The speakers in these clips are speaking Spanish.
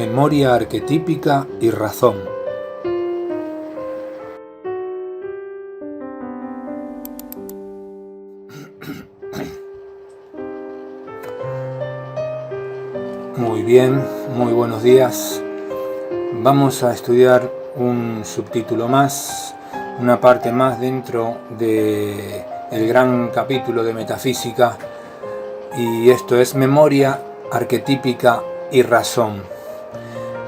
Memoria arquetípica y razón. Muy bien, muy buenos días. Vamos a estudiar un subtítulo más, una parte más dentro del gran capítulo de metafísica, y esto es memoria arquetípica y razón.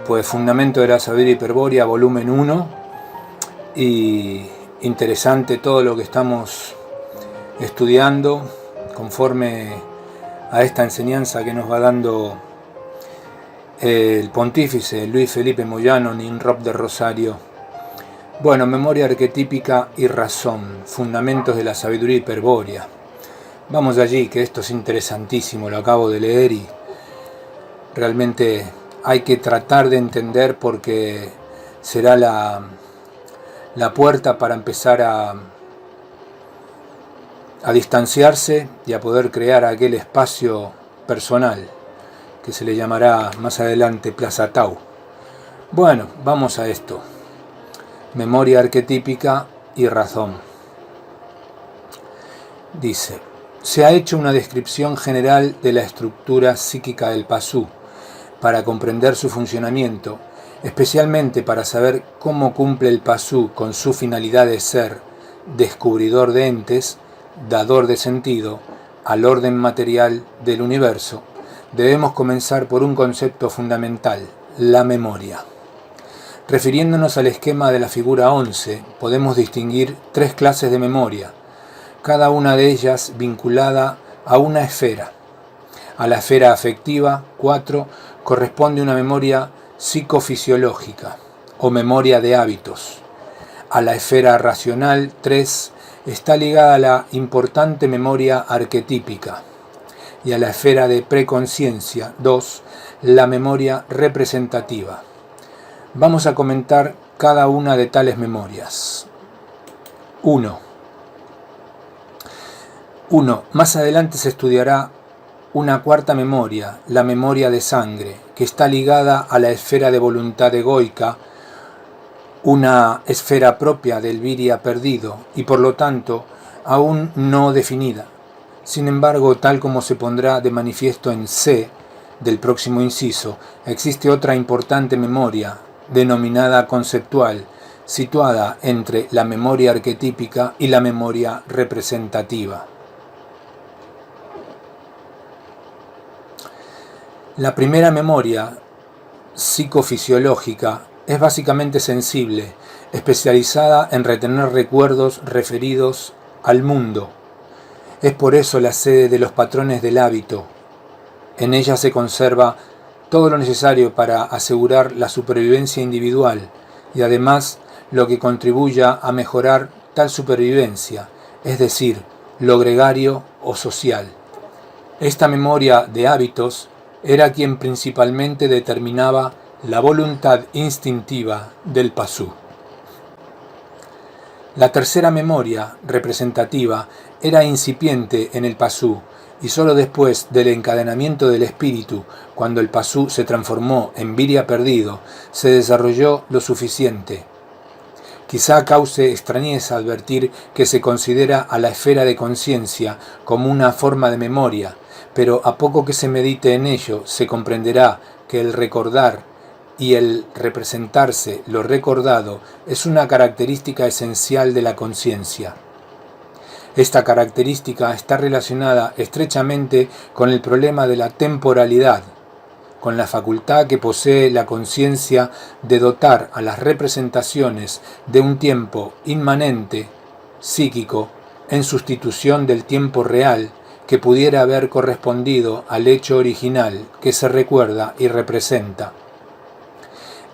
Pues Fundamento de la Sabiduría Hiperbórea, volumen 1, y interesante todo lo que estamos estudiando conforme a esta enseñanza que nos va dando el pontífice Luis Felipe Moyano Ninrop de Rosario. Bueno, memoria arquetípica y razón, fundamentos de la sabiduría hiperbórea. Vamos allí, que esto es interesantísimo, lo acabo de leer y realmente hay que tratar de entender, porque será la puerta para empezar a distanciarse y a poder crear aquel espacio personal que se le llamará más adelante Plaza Tau. Bueno, vamos a esto. Memoria arquetípica y razón. Dice: se ha hecho una descripción general de la estructura psíquica del Pasú para comprender su funcionamiento, especialmente para saber cómo cumple el Pasú con su finalidad de ser descubridor de entes, dador de sentido al orden material del universo. Debemos comenzar por un concepto fundamental, la memoria. Refiriéndonos al esquema de la figura 11, podemos distinguir tres clases de memoria, cada una de ellas vinculada a una esfera. A la esfera afectiva, 4, corresponde una memoria psicofisiológica o memoria de hábitos. A la esfera racional, 3, está ligada a la importante memoria arquetípica. Y a la esfera de preconciencia, 2, la memoria representativa. Vamos a comentar cada una de tales memorias. 1. Más adelante se estudiará una cuarta memoria, la memoria de sangre, que está ligada a la esfera de voluntad egoica, una esfera propia del viria perdido y por lo tanto aún no definida. Sin embargo, tal como se pondrá de manifiesto en C del próximo inciso, existe otra importante memoria, denominada conceptual, situada entre la memoria arquetípica y la memoria representativa. La primera memoria, psicofisiológica, es básicamente sensible, especializada en retener recuerdos referidos al mundo. Es por eso la sede de los patrones del hábito. En ella se conserva todo lo necesario para asegurar la supervivencia individual y además lo que contribuya a mejorar tal supervivencia, es decir, lo gregario o social. Esta memoria de hábitos era quien principalmente determinaba la voluntad instintiva del Pasú. La tercera memoria, representativa, era incipiente en el Pasú, y sólo después del encadenamiento del espíritu, cuando el Pasú se transformó en viria perdido, se desarrolló lo suficiente. Quizá cause extrañeza advertir que se considera a la esfera de conciencia como una forma de memoria, pero a poco que se medite en ello, se comprenderá que el recordar y el representarse lo recordado es una característica esencial de la conciencia. Esta característica está relacionada estrechamente con el problema de la temporalidad, con la facultad que posee la conciencia de dotar a las representaciones de un tiempo inmanente, psíquico, en sustitución del tiempo real que pudiera haber correspondido al hecho original que se recuerda y representa.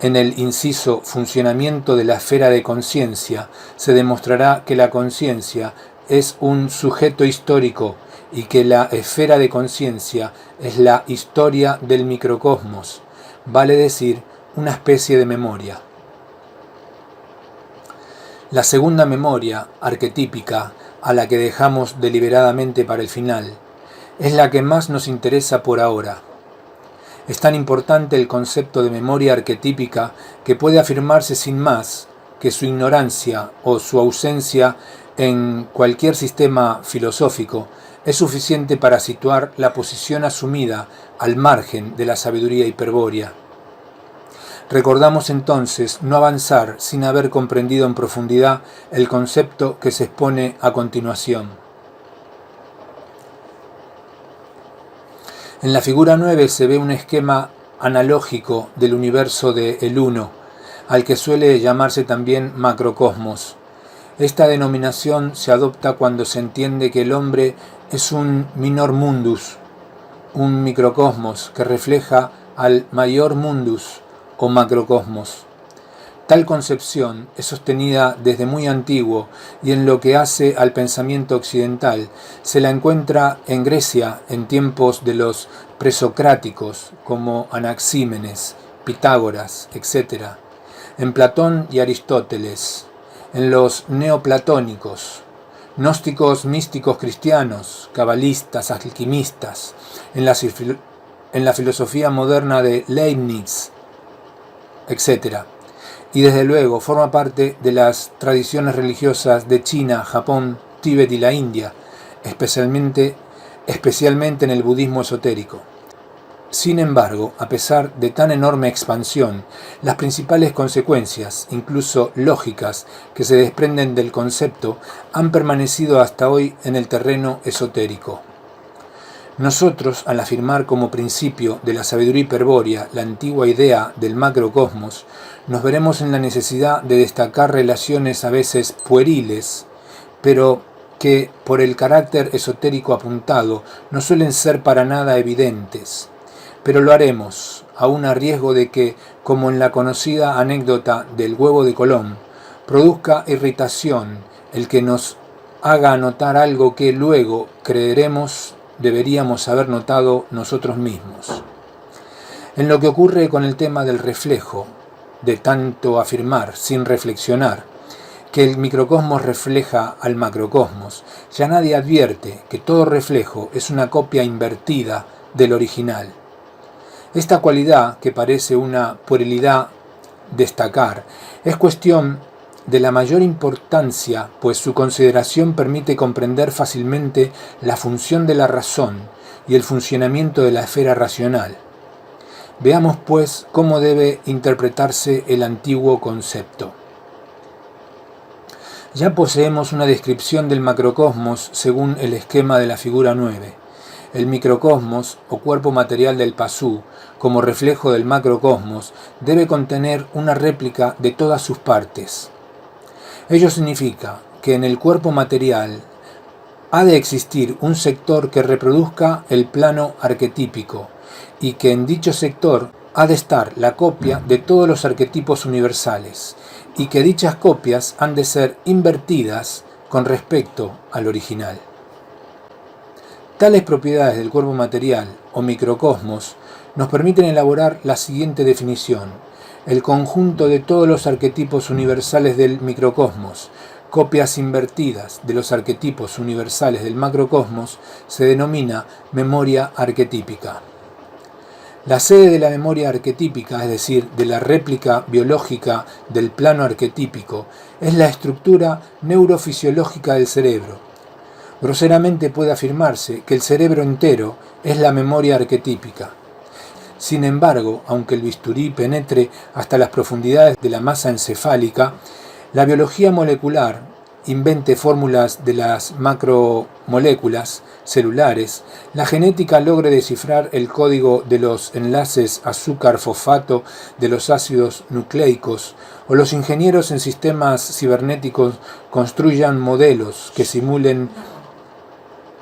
En el inciso funcionamiento de la esfera de conciencia se demostrará que la conciencia es un sujeto histórico y que la esfera de conciencia es la historia del microcosmos, vale decir, una especie de memoria. La segunda memoria, arquetípica, a la que dejamos deliberadamente para el final, es la que más nos interesa por ahora. Es tan importante el concepto de memoria arquetípica que puede afirmarse sin más que su ignorancia o su ausencia en cualquier sistema filosófico es suficiente para situar la posición asumida al margen de la sabiduría hiperbórea. Recordamos entonces no avanzar sin haber comprendido en profundidad el concepto que se expone a continuación. En la figura 9 se ve un esquema analógico del universo de El Uno, al que suele llamarse también macrocosmos. Esta denominación se adopta cuando se entiende que el hombre es un minor mundus, un microcosmos que refleja al mayor mundus o macrocosmos. Tal concepción es sostenida desde muy antiguo y en lo que hace al pensamiento occidental se la encuentra en Grecia en tiempos de los presocráticos como Anaxímenes, Pitágoras, etc., en Platón y Aristóteles, en los neoplatónicos, gnósticos místicos cristianos, cabalistas, alquimistas, en la filosofía moderna de Leibniz, etc. Y desde luego forma parte de las tradiciones religiosas de China, Japón, Tíbet y la India, especialmente en el budismo esotérico. Sin embargo, a pesar de tan enorme expansión, las principales consecuencias, incluso lógicas, que se desprenden del concepto, han permanecido hasta hoy en el terreno esotérico. Nosotros, al afirmar como principio de la sabiduría hiperbórea la antigua idea del macrocosmos, nos veremos en la necesidad de destacar relaciones a veces pueriles, pero que, por el carácter esotérico apuntado, no suelen ser para nada evidentes. Pero lo haremos, aun a riesgo de que, como en la conocida anécdota del huevo de Colón, produzca irritación el que nos haga notar algo que luego creeremos deberíamos haber notado nosotros mismos. En lo que ocurre con el tema del reflejo, de tanto afirmar sin reflexionar que el microcosmos refleja al macrocosmos, ya nadie advierte que todo reflejo es una copia invertida del original. Esta cualidad, que parece una puerilidad destacar, es cuestión de la mayor importancia, pues su consideración permite comprender fácilmente la función de la razón y el funcionamiento de la esfera racional. Veamos, pues, cómo debe interpretarse el antiguo concepto. Ya poseemos una descripción del macrocosmos según el esquema de la figura 9. El microcosmos, o cuerpo material del Pasú, como reflejo del macrocosmos, debe contener una réplica de todas sus partes. Ello significa que en el cuerpo material ha de existir un sector que reproduzca el plano arquetípico y que en dicho sector ha de estar la copia de todos los arquetipos universales y que dichas copias han de ser invertidas con respecto al original. Tales propiedades del cuerpo material o microcosmos nos permiten elaborar la siguiente definición: el conjunto de todos los arquetipos universales del microcosmos, copias invertidas de los arquetipos universales del macrocosmos, se denomina memoria arquetípica. La sede de la memoria arquetípica, es decir, de la réplica biológica del plano arquetípico, es la estructura neurofisiológica del cerebro. Groseramente puede afirmarse que el cerebro entero es la memoria arquetípica. Sin embargo, aunque el bisturí penetre hasta las profundidades de la masa encefálica, la biología molecular invente fórmulas de las macromoléculas celulares, la genética logre descifrar el código de los enlaces azúcar-fosfato de los ácidos nucleicos, o los ingenieros en sistemas cibernéticos construyan modelos que simulen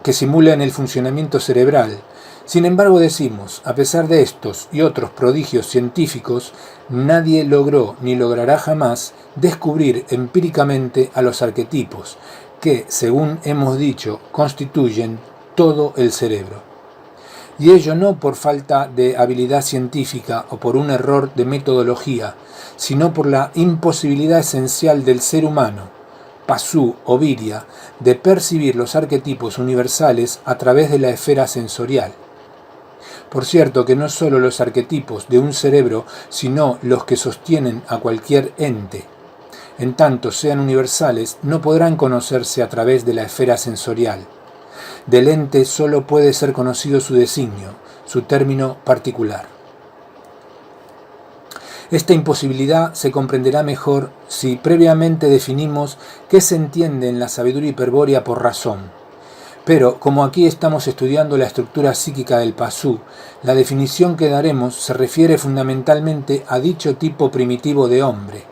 el funcionamiento cerebral. Sin embargo, decimos, a pesar de estos y otros prodigios científicos, nadie logró ni logrará jamás descubrir empíricamente a los arquetipos, que, según hemos dicho, constituyen todo el cerebro. Y ello no por falta de habilidad científica o por un error de metodología, sino por la imposibilidad esencial del ser humano, Pasú o Viria, de percibir los arquetipos universales a través de la esfera sensorial. Por cierto que no solo los arquetipos de un cerebro, sino los que sostienen a cualquier ente, en tanto sean universales, no podrán conocerse a través de la esfera sensorial. Del ente solo puede ser conocido su designio, su término particular. Esta imposibilidad se comprenderá mejor si previamente definimos qué se entiende en la sabiduría hiperbórea por razón. Pero, como aquí estamos estudiando la estructura psíquica del Pasú, la definición que daremos se refiere fundamentalmente a dicho tipo primitivo de hombre.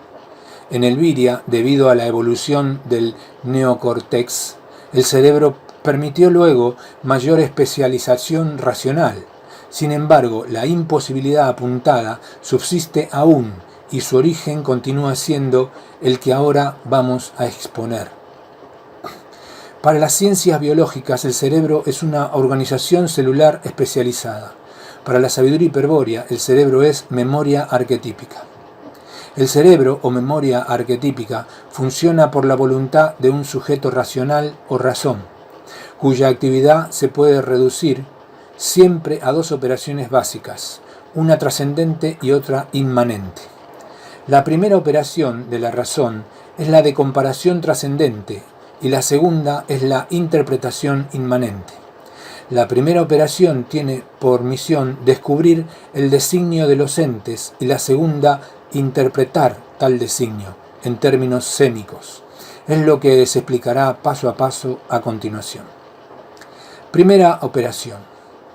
En el Viria, debido a la evolución del neocórtex, el cerebro permitió luego mayor especialización racional. Sin embargo, la imposibilidad apuntada subsiste aún y su origen continúa siendo el que ahora vamos a exponer. Para las ciencias biológicas, el cerebro es una organización celular especializada. Para la sabiduría hiperbórea, el cerebro es memoria arquetípica. El cerebro, o memoria arquetípica, funciona por la voluntad de un sujeto racional o razón, cuya actividad se puede reducir siempre a dos operaciones básicas, una trascendente y otra inmanente. La primera operación de la razón es la de comparación trascendente, y la segunda es la interpretación inmanente. La primera operación tiene por misión descubrir el designio de los entes y la segunda interpretar tal designio en términos sémicos. Es lo que se explicará paso a paso a continuación. Primera operación: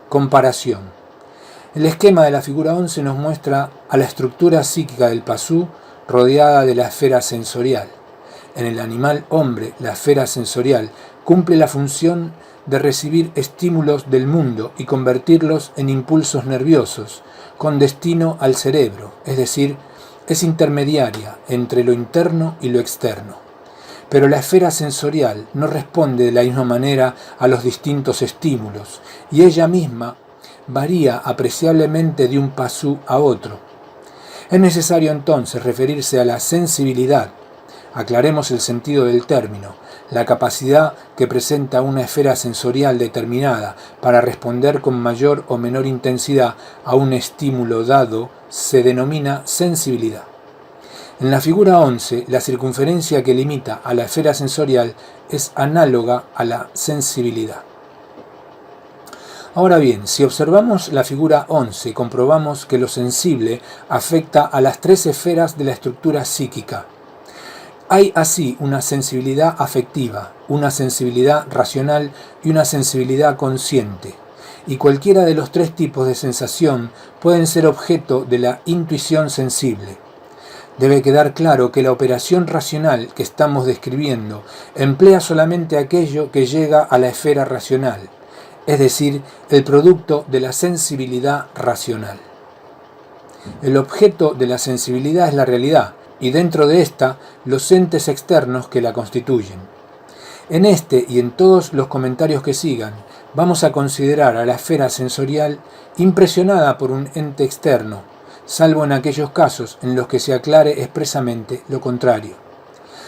comparación. El esquema de la figura 11 nos muestra a la estructura psíquica del Pasú rodeada de la esfera sensorial. En el animal hombre, la esfera sensorial cumple la función de recibir estímulos del mundo y convertirlos en impulsos nerviosos, con destino al cerebro, es decir, es intermediaria entre lo interno y lo externo. Pero la esfera sensorial no responde de la misma manera a los distintos estímulos, y ella misma varía apreciablemente de un pasú a otro. Es necesario entonces referirse a la sensibilidad. Aclaremos el sentido del término. La capacidad que presenta una esfera sensorial determinada para responder con mayor o menor intensidad a un estímulo dado se denomina sensibilidad. En la figura 11, la circunferencia que limita a la esfera sensorial es análoga a la sensibilidad. Ahora bien, si observamos la figura 11, comprobamos que lo sensible afecta a las tres esferas de la estructura psíquica. Hay así una sensibilidad afectiva, una sensibilidad racional y una sensibilidad consciente, y cualquiera de los tres tipos de sensación pueden ser objeto de la intuición sensible. Debe quedar claro que la operación racional que estamos describiendo emplea solamente aquello que llega a la esfera racional, es decir, el producto de la sensibilidad racional. El objeto de la sensibilidad es la realidad, y dentro de esta, los entes externos que la constituyen. En este y en todos los comentarios que sigan, vamos a considerar a la esfera sensorial impresionada por un ente externo, salvo en aquellos casos en los que se aclare expresamente lo contrario.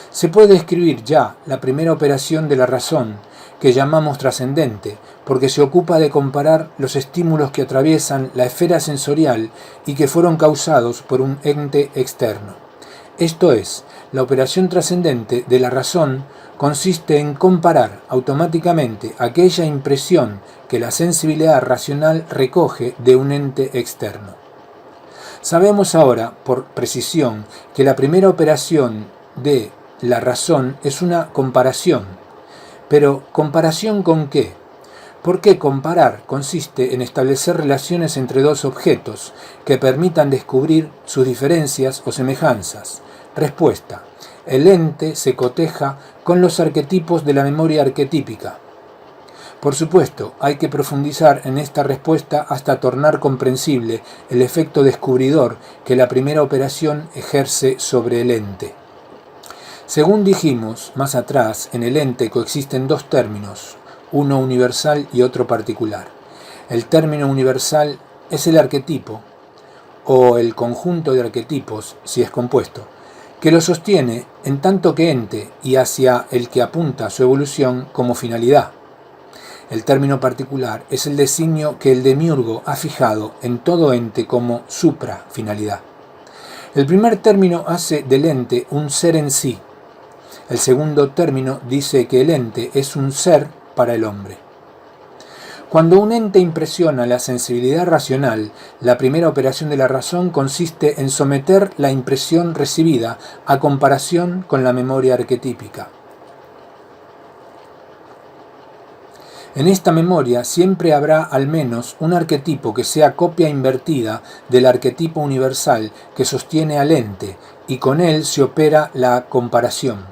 Se puede describir ya la primera operación de la razón, que llamamos trascendente, porque se ocupa de comparar los estímulos que atraviesan la esfera sensorial y que fueron causados por un ente externo. Esto es, la operación trascendente de la razón consiste en comparar automáticamente aquella impresión que la sensibilidad racional recoge de un ente externo. Sabemos ahora, por precisión, que la primera operación de la razón es una comparación. Pero, ¿comparación con qué? Porque comparar consiste en establecer relaciones entre dos objetos que permitan descubrir sus diferencias o semejanzas. Respuesta: el ente se coteja con los arquetipos de la memoria arquetípica. Por supuesto, hay que profundizar en esta respuesta hasta tornar comprensible el efecto descubridor que la primera operación ejerce sobre el ente. Según dijimos más atrás, en el ente coexisten dos términos, uno universal y otro particular. El término universal es el arquetipo, o el conjunto de arquetipos, si es compuesto, que lo sostiene en tanto que ente y hacia el que apunta su evolución como finalidad. El término particular es el designio que el demiurgo ha fijado en todo ente como suprafinalidad. El primer término hace del ente un ser en sí. El segundo término dice que el ente es un ser para el hombre. Cuando un ente impresiona la sensibilidad racional, la primera operación de la razón consiste en someter la impresión recibida a comparación con la memoria arquetípica. En esta memoria siempre habrá al menos un arquetipo que sea copia invertida del arquetipo universal que sostiene al ente, y con él se opera la comparación.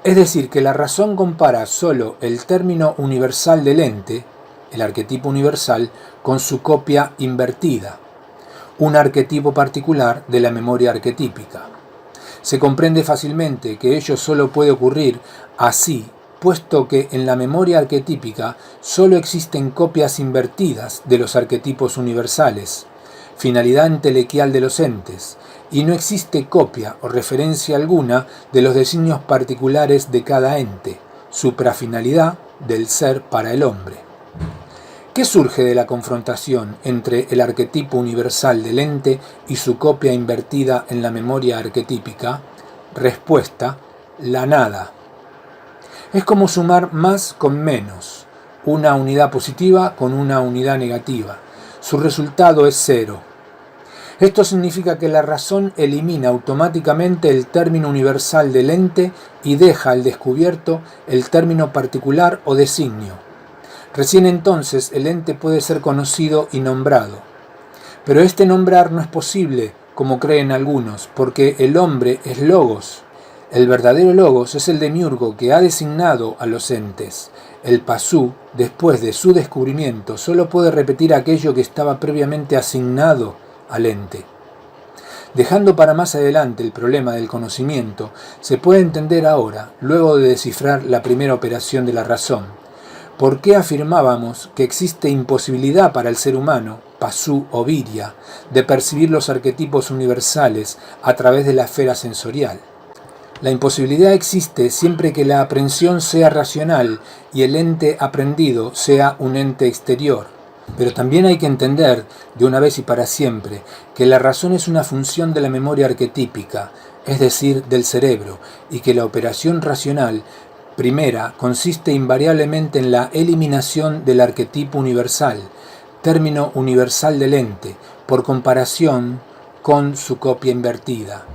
Es decir, que la razón compara solo el término universal del ente, el arquetipo universal, con su copia invertida, un arquetipo particular de la memoria arquetípica. Se comprende fácilmente que ello solo puede ocurrir así, puesto que en la memoria arquetípica solo existen copias invertidas de los arquetipos universales, finalidad entelequial de los entes, y no existe copia o referencia alguna de los designios particulares de cada ente, suprafinalidad del ser para el hombre. ¿Qué surge de la confrontación entre el arquetipo universal del ente y su copia invertida en la memoria arquetípica? Respuesta: la nada. Es como sumar más con menos, una unidad positiva con una unidad negativa. Su resultado es cero. Esto significa que la razón elimina automáticamente el término universal del ente y deja al descubierto el término particular o designio. Recién entonces el ente puede ser conocido y nombrado. Pero este nombrar no es posible, como creen algunos, porque el hombre es logos. El verdadero logos es el demiurgo que ha designado a los entes. El pasú, después de su descubrimiento, solo puede repetir aquello que estaba previamente asignado al ente. Dejando para más adelante el problema del conocimiento, se puede entender ahora, luego de descifrar la primera operación de la razón, por qué afirmábamos que existe imposibilidad para el ser humano, pasú o viria, de percibir los arquetipos universales a través de la esfera sensorial. La imposibilidad existe siempre que la aprehensión sea racional y el ente aprendido sea un ente exterior. Pero también hay que entender, de una vez y para siempre, que la razón es una función de la memoria arquetípica, es decir, del cerebro, y que la operación racional primera consiste invariablemente en la eliminación del arquetipo universal, término universal del ente, por comparación con su copia invertida.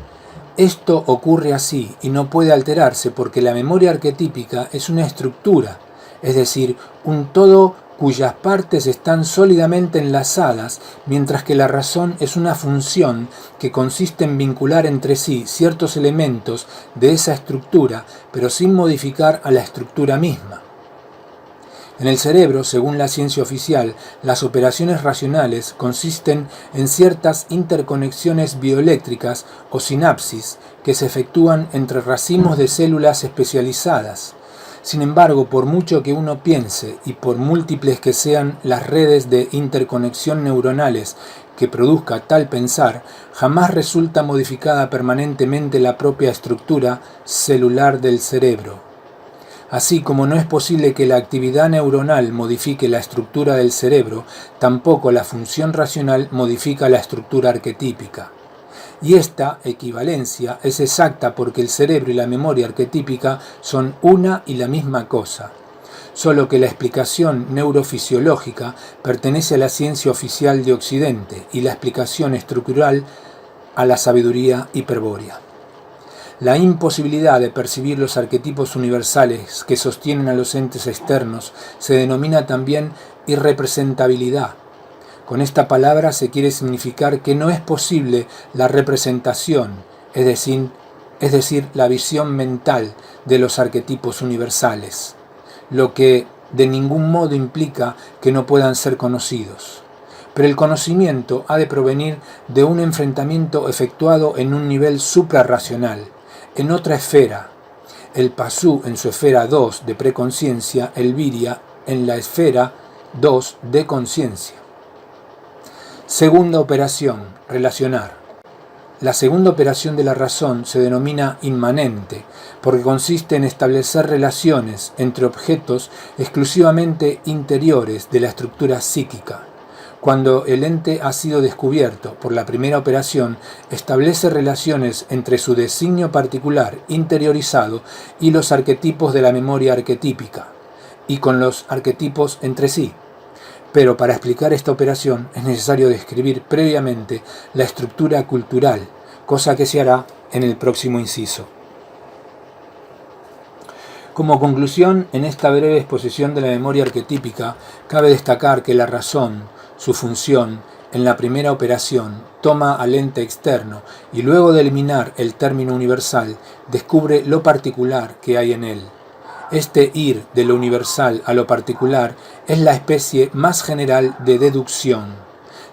Esto ocurre así y no puede alterarse porque la memoria arquetípica es una estructura, es decir, un todo cuyas partes están sólidamente enlazadas, mientras que la razón es una función que consiste en vincular entre sí ciertos elementos de esa estructura, pero sin modificar a la estructura misma. En el cerebro, según la ciencia oficial, las operaciones racionales consisten en ciertas interconexiones bioeléctricas o sinapsis que se efectúan entre racimos de células especializadas. Sin embargo, por mucho que uno piense y por múltiples que sean las redes de interconexión neuronales que produzca tal pensar, jamás resulta modificada permanentemente la propia estructura celular del cerebro. Así como no es posible que la actividad neuronal modifique la estructura del cerebro, tampoco la función racional modifica la estructura arquetípica. Y esta equivalencia es exacta porque el cerebro y la memoria arquetípica son una y la misma cosa, solo que la explicación neurofisiológica pertenece a la ciencia oficial de Occidente y la explicación estructural a la sabiduría hiperbórea. La imposibilidad de percibir los arquetipos universales que sostienen a los entes externos se denomina también irrepresentabilidad. Con esta palabra se quiere significar que no es posible la representación, es decir, la visión mental de los arquetipos universales, lo que de ningún modo implica que no puedan ser conocidos. Pero el conocimiento ha de provenir de un enfrentamiento efectuado en un nivel suprarracional, en otra esfera, el pasú en su esfera 2 de preconciencia, el viria en la esfera 2 de conciencia. Segunda operación, relacionar. La segunda operación de la razón se denomina inmanente, porque consiste en establecer relaciones entre objetos exclusivamente interiores de la estructura psíquica. Cuando el ente ha sido descubierto por la primera operación, establece relaciones entre su designio particular interiorizado y los arquetipos de la memoria arquetípica, y con los arquetipos entre sí. Pero para explicar esta operación es necesario describir previamente la estructura cultural, cosa que se hará en el próximo inciso. Como conclusión, en esta breve exposición de la memoria arquetípica, cabe destacar que la razón, su función, en la primera operación, toma al ente externo y luego de eliminar el término universal, descubre lo particular que hay en él. Este ir de lo universal a lo particular es la especie más general de deducción,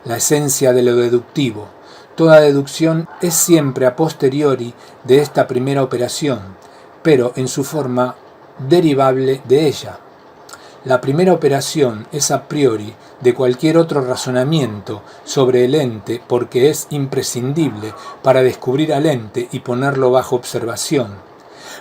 la esencia de lo deductivo. Toda deducción es siempre a posteriori de esta primera operación, pero en su forma derivable de ella. La primera operación es a priori de cualquier otro razonamiento sobre el ente porque es imprescindible para descubrir al ente y ponerlo bajo observación.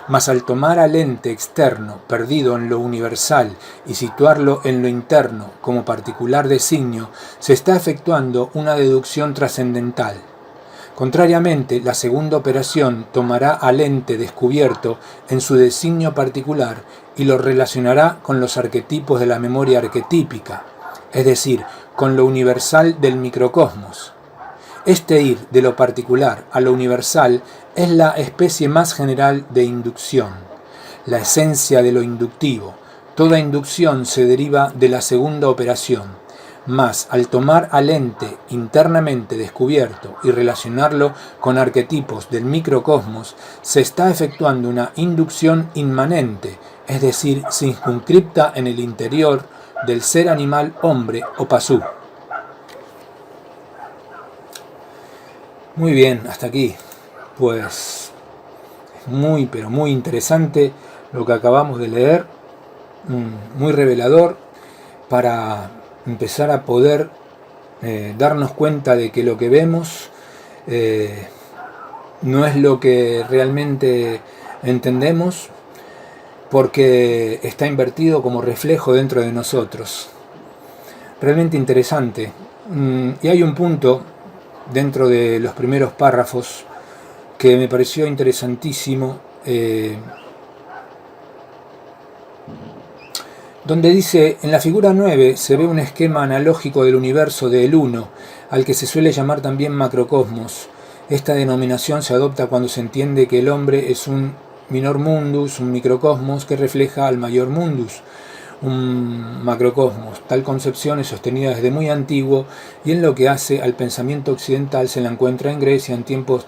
Mas al tomar al ente externo perdido en lo universal y situarlo en lo interno como particular designio, se está efectuando una deducción trascendental. Contrariamente, la segunda operación tomará al ente descubierto en su designio particular y lo relacionará con los arquetipos de la memoria arquetípica, es decir, con lo universal del microcosmos. Este ir de lo particular a lo universal es la especie más general de inducción, la esencia de lo inductivo. Toda inducción se deriva de la segunda operación. Mas al tomar al ente internamente descubierto y relacionarlo con arquetipos del microcosmos, se está efectuando una inducción inmanente, es decir, circunscripta en el interior del ser animal hombre o pasú. Muy bien, hasta aquí. Pues muy, pero muy interesante lo que acabamos de leer, muy revelador para empezar a poder darnos cuenta de que lo que vemos no es lo que realmente entendemos, porque está invertido como reflejo dentro de nosotros. Realmente interesante. Y hay un punto dentro de los primeros párrafos que me pareció interesantísimo, donde dice: en la figura 9 se ve un esquema analógico del universo del Uno, al que se suele llamar también macrocosmos. Esta denominación se adopta cuando se entiende que el hombre es un minor mundus, un microcosmos que refleja al mayor mundus, un macrocosmos. Tal concepción es sostenida desde muy antiguo y en lo que hace al pensamiento occidental se la encuentra en Grecia en tiempos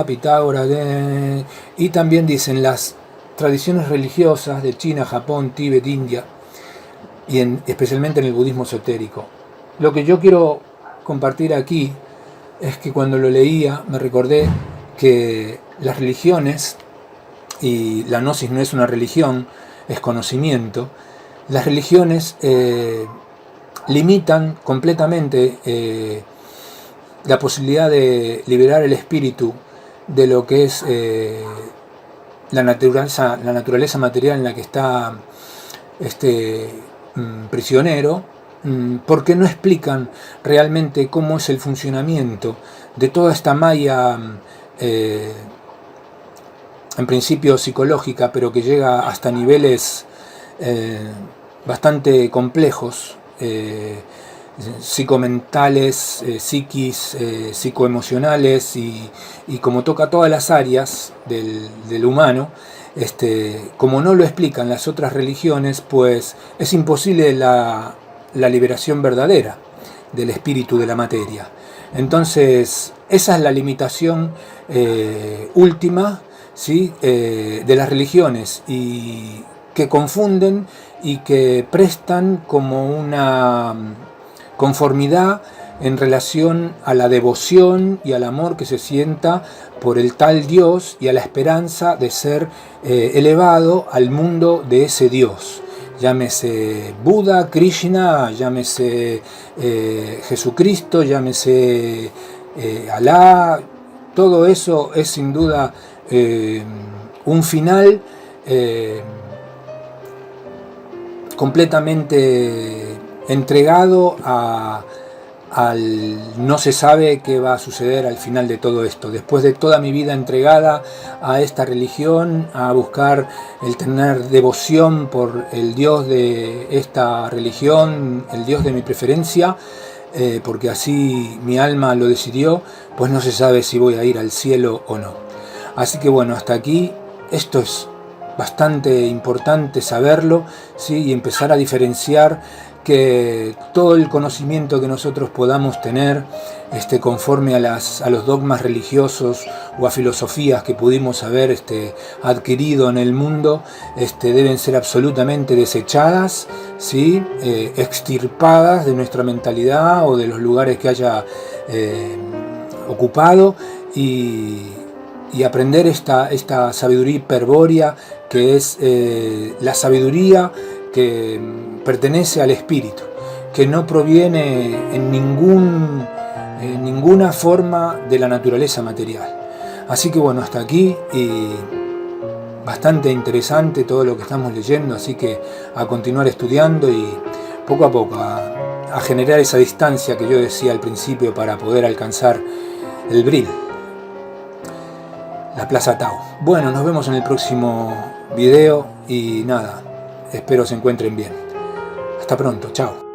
Pitágoras, y también dicen las tradiciones religiosas de China, Japón, Tíbet, India y especialmente en el budismo esotérico. Lo que yo quiero compartir aquí es que cuando lo leía me recordé que las religiones, y la gnosis no es una religión, es conocimiento, las religiones limitan completamente la posibilidad de liberar el espíritu de lo que es la naturaleza material en la que está prisionero, porque no explican realmente cómo es el funcionamiento de toda esta malla, en principio psicológica, pero que llega hasta niveles bastante complejos, psicomentales, psiquis, psicoemocionales, y como toca todas las áreas del humano, como no lo explican las otras religiones, pues es imposible la liberación verdadera del espíritu de la materia. Entonces, esa es la limitación última, ¿sí?, de las religiones, y que confunden y que prestan como una conformidad en relación a la devoción y al amor que se sienta por el tal Dios y a la esperanza de ser elevado al mundo de ese Dios. Llámese Buda, Krishna, llámese Jesucristo, llámese Alá, todo eso es sin duda un final completamente entregado al no se sabe qué va a suceder al final de todo esto. Después de toda mi vida entregada a esta religión, a buscar el tener devoción por el Dios de esta religión, el Dios de mi preferencia, porque así mi alma lo decidió, pues no se sabe si voy a ir al cielo o no. Así que bueno, hasta aquí, esto es bastante importante saberlo, ¿sí? Y empezar a diferenciar que todo el conocimiento que nosotros podamos tener conforme a los dogmas religiosos o a filosofías que pudimos haber adquirido en el mundo, deben ser absolutamente desechadas, ¿sí? Extirpadas de nuestra mentalidad o de los lugares que haya ocupado, y aprender esta sabiduría hiperbórea, que es la sabiduría que pertenece al espíritu, que no proviene en ninguna forma de la naturaleza material. Así que bueno, hasta aquí, y bastante interesante todo lo que estamos leyendo, así que a continuar estudiando y poco a poco a generar esa distancia que yo decía al principio para poder alcanzar el Bril, la Plaza Tao. Bueno, nos vemos en el próximo video y nada, espero se encuentren bien. Hasta pronto, chao.